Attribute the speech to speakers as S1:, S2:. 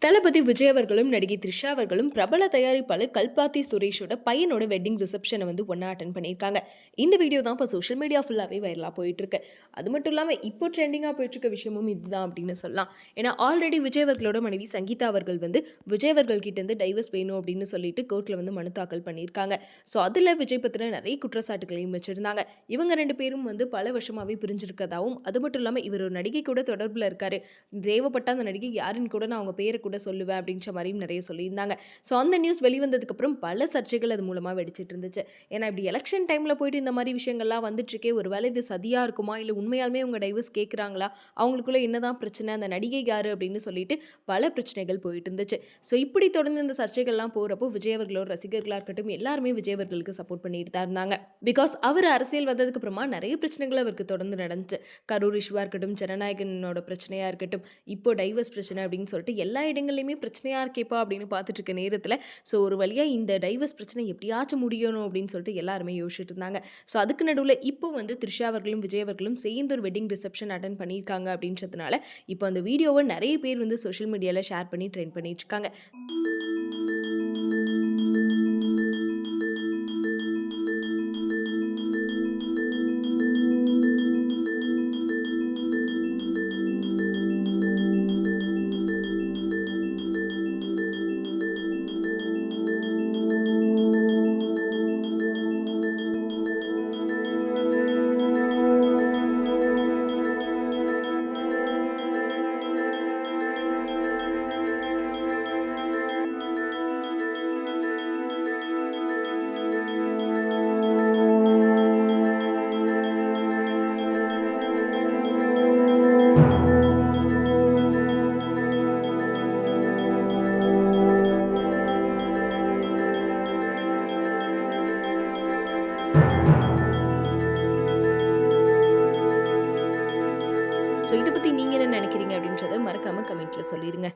S1: தளபதி விஜய் அவர்களும் நடிகை த்ரிஷா அவர்களும் பிரபல தயாரிப்பாளர் கல்பாத்தி சுரேஷோட பையனோட வெட்டிங் ரிசப்ஷனை ஒன்றா அட்டன் பண்ணியிருக்காங்க. இந்த வீடியோ தான் இப்போ சோஷியல் மீடியா ஃபுல்லாகவே வைரலாக போயிட்டு இருக்கு. அது மட்டும் இல்லாமல் இப்போ ட்ரெண்டிங்காக போயிட்டு இருக்க விஷயமும் இதுதான் அப்படின்னு சொல்லலாம். ஏன்னா ஆல்ரெடி விஜய் அவர்களோட மனைவி சங்கீதா அவர்கள் விஜய் அவர்கள் கிட்ட இருந்து டைவர்ஸ் வேணும் அப்படின்னு சொல்லிட்டு கோர்ட்டில் மனு தாக்கல் பண்ணியிருக்காங்க. ஸோ அதில் விஜய் பற்றின நிறைய குற்றச்சாட்டுகளையும் வச்சிருந்தாங்க. இவங்க ரெண்டு பேரும் பல வருஷமாகவே பிரிஞ்சிருக்கதாகவும், அது மட்டும் இல்லாமல் இவர் ஒரு நடிகை கூட தொடர்பில் இருக்காரு, தேவைப்பட்ட அந்த நடிகை யாருன்னு கூட நான் அவங்க பேரை கூட சொல்லுவேன் அப்படின்ற மாதிரியும் நிறைய சொல்லியிருந்தாங்க. ஸோ அந்த நியூஸ் வெளிவந்ததுக்கப்புறம் பல சர்ச்சைகள் அது மூலமாக வெடிச்சிட்டு இருந்துச்சு. ஏன்னா இப்படி எலெக்ஷன் டைமில் போயிட்டு இந்த மாதிரி விஷயங்கள்லாம் வந்துட்டுருக்கே, ஒரு வேலை இது சதியாக இருக்குமா, இல்லை உண்மையாலுமே அவங்க டைவர்ஸ் கேட்குறாங்களா, அவங்களுக்குள்ள என்னதான் பிரச்சனை, அந்த நடிகை யாரு அப்படின்னு சொல்லிட்டு பல பிரச்சனைகள் போயிட்டு இருந்துச்சு. ஸோ இப்படி தொடர்ந்து இந்த சர்ச்சைகள்லாம் போகிறப்போ விஜய் அவர்களோட ரசிகர்களாக இருக்கட்டும் எல்லாருமே விஜய் அவர்களுக்கு சப்போர்ட் பண்ணிட்டு தான் இருந்தாங்க. பிகாஸ் அவர் அரசியல் வந்ததுக்கு அப்புறமா நிறைய பிரச்சனைகள் அவருக்கு தொடர்ந்து நடந்துச்சு. கரூர் இஷ்யூவாக இருக்கட்டும், ஜனநாயகனோட பிரச்சனையாக இருக்கட்டும், இப்போ டைவர்ஸ் பிரச்சனை அப்படின்னு சொல்லிட்டு எல்லா இடங்கள்லையுமே பிரச்சனையாக இருக்கேப்பா அப்படின்னு பார்த்துட்டு இருக்க நேரத்தில் ஸோ ஒரு வழியாக இந்த டைவர்ஸ் பிரச்சனை எப்படியாச்சும் முடியணும் அப்படின்னு சொல்லிட்டு எல்லாருமே யோசிச்சுட்டு இருந்தாங்க. ஸோ அதுக்கு நடுவில் இப்போ த்ரிஷா அவர்களும் விஜய் அவர்களும் சேர்ந்து ஒரு வெட்டிங் ரிசப்ஷன் அட்டன் பண்ணியிருக்காங்க அப்படின்றதுனால இப்போ அந்த வீடியோவை நிறைய பேர் சோஷியல் மீடியாவில் ஷேர் பண்ணி ட்ரெண்ட் பண்ணிட்டு இருக்காங்க. ஸோ இதை பற்றி நீங்கள் என்ன நினைக்கிறீங்க அப்படின்றத மறக்காமல் கமெண்ட்டில் சொல்லிடுங்க.